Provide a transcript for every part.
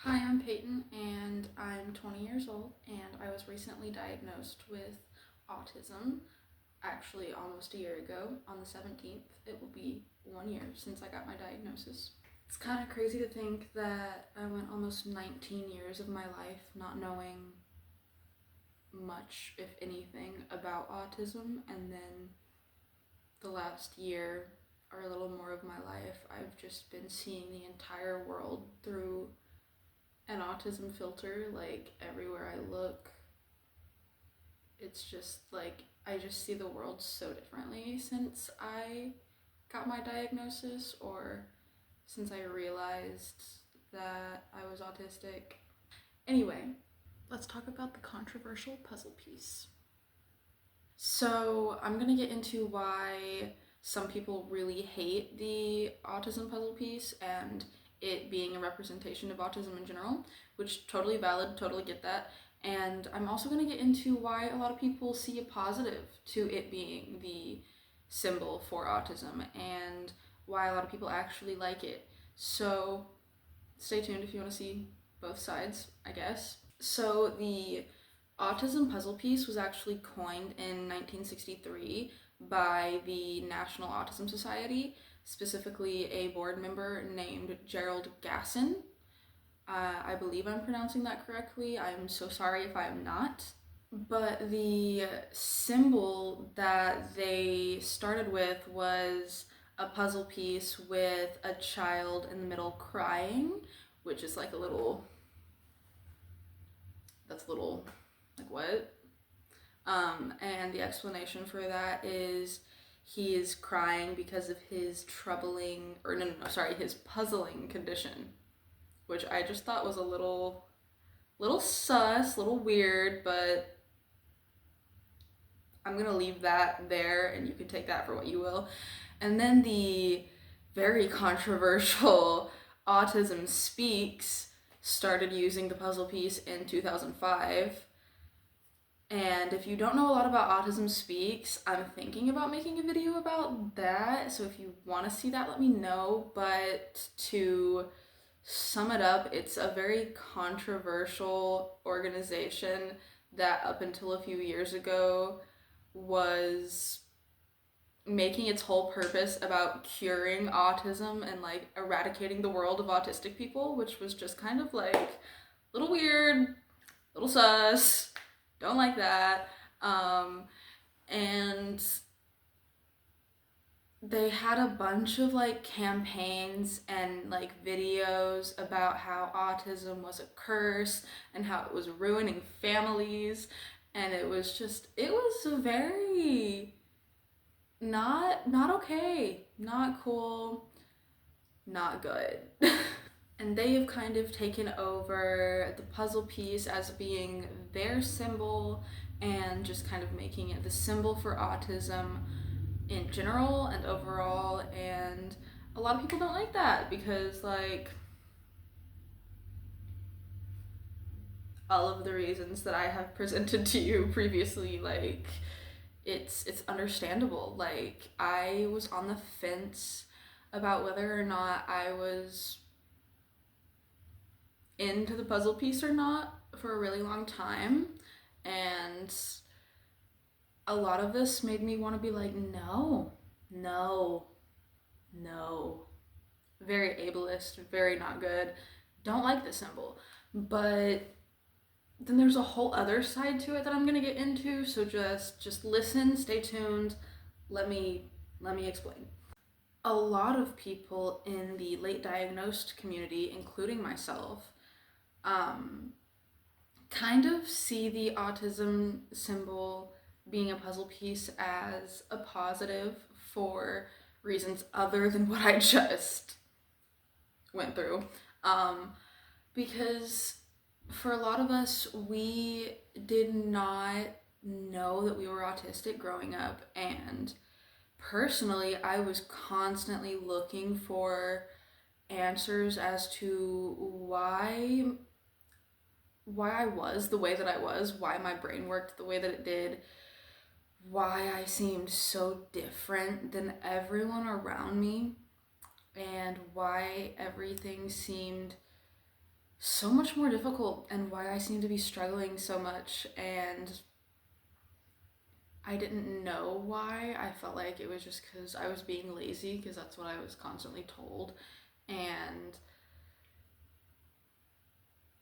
Hi, I'm Peyton and I'm 20 years old and I was recently diagnosed with autism, actually almost a year ago on the 17th. It will be 1 year since I got my diagnosis. It's kind of crazy to think that I went almost 19 years of my life not knowing much, if anything, about autism, and then the last year or a little more of my life, I've just been seeing the entire world through an autism filter. Like, everywhere I look, it's just like I just see the world so differently since I got my diagnosis, or since I realized that I was autistic. Anyway, let's talk about the controversial puzzle piece. So I'm gonna get into why some people really hate the autism puzzle piece and it being a representation of autism in general, which totally valid, totally get that. And I'm also gonna get into why a lot of people see a positive to it being the symbol for autism and why a lot of people actually like it. So stay tuned if you want to see both sides, I guess. So the autism puzzle piece was actually coined in 1963 by the National Autism Society, specifically a board member named Gerald Gasson. I believe I'm pronouncing that correctly. I'm so sorry if I'm not. But the symbol that they started with was a puzzle piece with a child in the middle crying, which is like a little, that's a little, like, what? And the explanation for that is he is crying because of his his puzzling condition, which I just thought was a little sus, little weird, but I'm gonna leave that there and you can take that for what you will. And then the very controversial Autism Speaks started using the puzzle piece in 2005. And if you don't know a lot about Autism Speaks, I'm thinking about making a video about that. So if you want to see that, let me know. But to sum it up, it's a very controversial organization that up until a few years ago was making its whole purpose about curing autism and like eradicating the world of autistic people, which was just kind of like a little weird, little sus, don't like that. And they had a bunch of like campaigns and like videos about how autism was a curse and how it was ruining families, and it was very not okay, not cool, not good. And they have kind of taken over the puzzle piece as being their symbol and just kind of making it the symbol for autism in general and overall. And a lot of people don't like that because, like, all of the reasons that I have presented to you previously, like, it's understandable. Like, I was on the fence about whether or not I was into the puzzle piece or not for a really long time, and a lot of this made me want to be like, no, no, no. Very ableist, very not good. Don't like the symbol. But then there's a whole other side to it that I'm gonna get into, so just listen, stay tuned. Let me explain. A lot of people in the late diagnosed community, including myself, kind of see the autism symbol being a puzzle piece as a positive for reasons other than what I just went through. Because for a lot of us, we did not know that we were autistic growing up, and personally, I was constantly looking for answers as to why I was the way that I was, why my brain worked the way that it did, why I seemed so different than everyone around me, and why everything seemed so much more difficult and why I seem to be struggling so much. And I didn't know why. I felt like it was just because I was being lazy, because that's what I was constantly told. And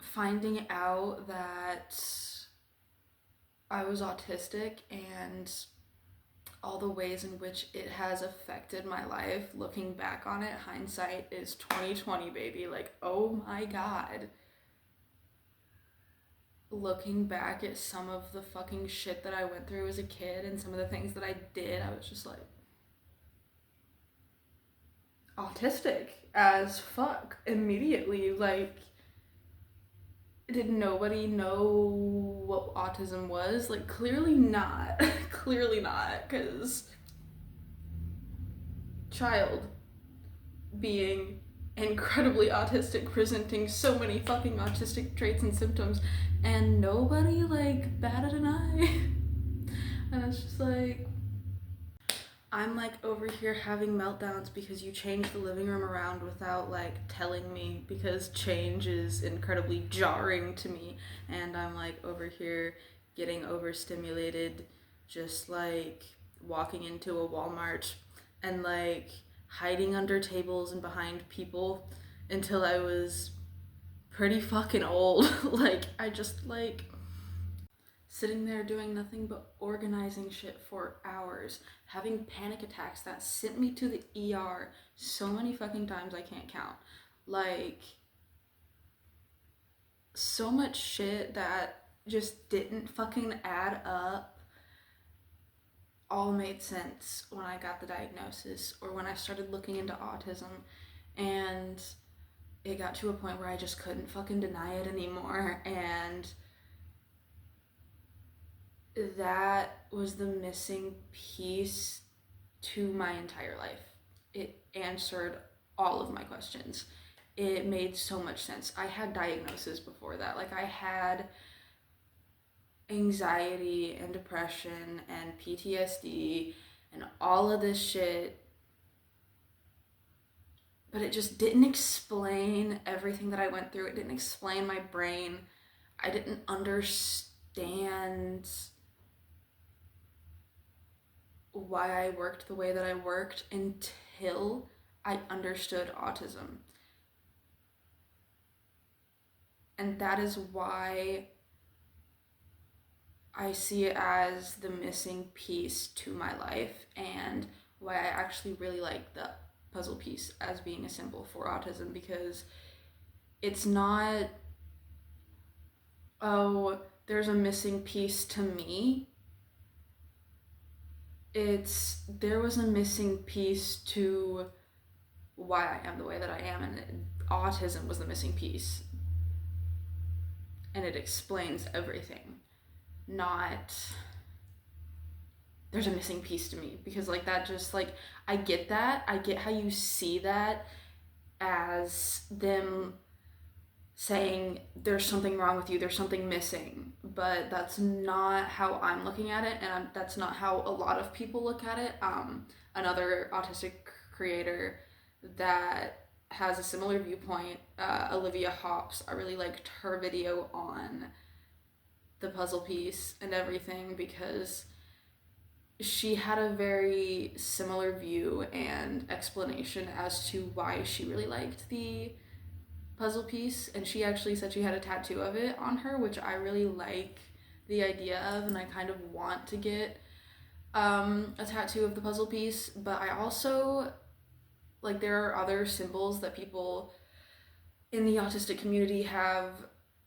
finding out that I was autistic and all the ways in which it has affected my life, looking back on it, hindsight is 2020, baby. Like, oh my god. Looking back at some of the fucking shit that I went through as a kid and some of the things that I did, I was just like, autistic as fuck immediately. Like, did nobody know what autism was? Like, clearly not. Clearly not, because child being incredibly autistic, presenting so many fucking autistic traits and symptoms, and nobody like batted an eye. And it's just like, I'm like over here having meltdowns because you changed the living room around without like telling me, because change is incredibly jarring to me. And I'm like over here getting overstimulated, just like walking into a Walmart and like hiding under tables and behind people until I was pretty fucking old. Like, I just like sitting there doing nothing but organizing shit for hours, having panic attacks that sent me to the ER so many fucking times I can't count. Like, so much shit that just didn't fucking add up all made sense when I got the diagnosis or when I started looking into autism. And it got to a point where I just couldn't fucking deny it anymore. And that was the missing piece to my entire life. It answered all of my questions. It made so much sense. I had diagnoses before that. Like, I had anxiety and depression and PTSD and all of this shit, but it just didn't explain everything that I went through. It didn't explain my brain. I didn't understand why I worked the way that I worked until I understood autism. And that is why I see it as the missing piece to my life, and why I actually really like the puzzle piece as being a symbol for autism, because it's not, oh, there's a missing piece to me. It's, there was a missing piece to why I am the way that I am, and autism was the missing piece. And it explains everything. Not, there's a missing piece to me, because like that just like, I get that. I get how you see that as them saying there's something wrong with you, there's something missing, but that's not how I'm looking at it, and that's not how a lot of people look at it. Another autistic creator that has a similar viewpoint, Olivia Hops, I really liked her video on the puzzle piece and everything, because she had a very similar view and explanation as to why she really liked the puzzle piece, and she actually said she had a tattoo of it on her, which I really like the idea of, and I kind of want to get a tattoo of the puzzle piece. But I also like, there are other symbols that people in the autistic community have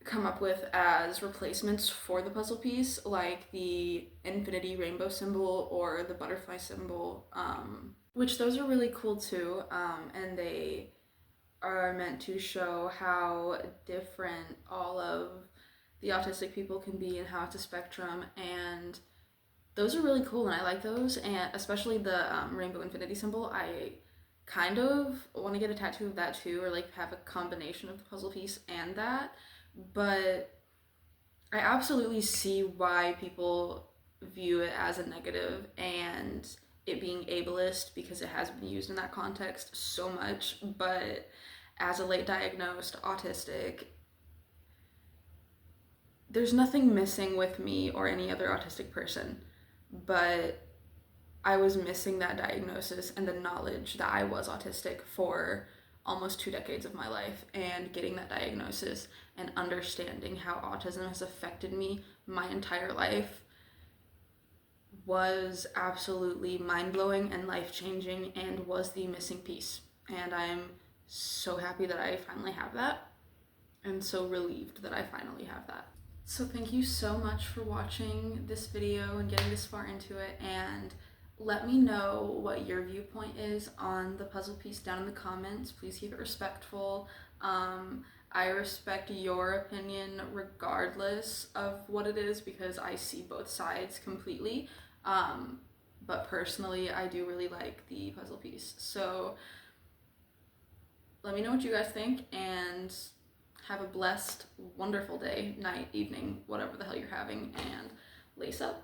come up with as replacements for the puzzle piece, like the infinity rainbow symbol or the butterfly symbol, which those are really cool too, and they are meant to show how different all of the autistic people can be and how it's a spectrum. And those are really cool, and I like those, and especially the rainbow infinity symbol. I kind of want to get a tattoo of that too, or like have a combination of the puzzle piece and that. But I absolutely see why people view it as a negative, and it being ableist, because it has been used in that context so much. But as a late diagnosed autistic, there's nothing missing with me or any other autistic person, but I was missing that diagnosis and the knowledge that I was autistic for almost 2 decades of my life. And getting that diagnosis and understanding how autism has affected me my entire life was absolutely mind-blowing and life-changing, and was the missing piece. And I'm so happy that I finally have that, and so relieved that I finally have that. So thank you so much for watching this video and getting this far into it, and let me know what your viewpoint is on the puzzle piece down in the comments. Please keep it respectful. I respect your opinion regardless of what it is, because I see both sides completely. But personally, I do really like the puzzle piece. So let me know what you guys think, and have a blessed, wonderful day, night, evening, whatever the hell you're having, and lace up.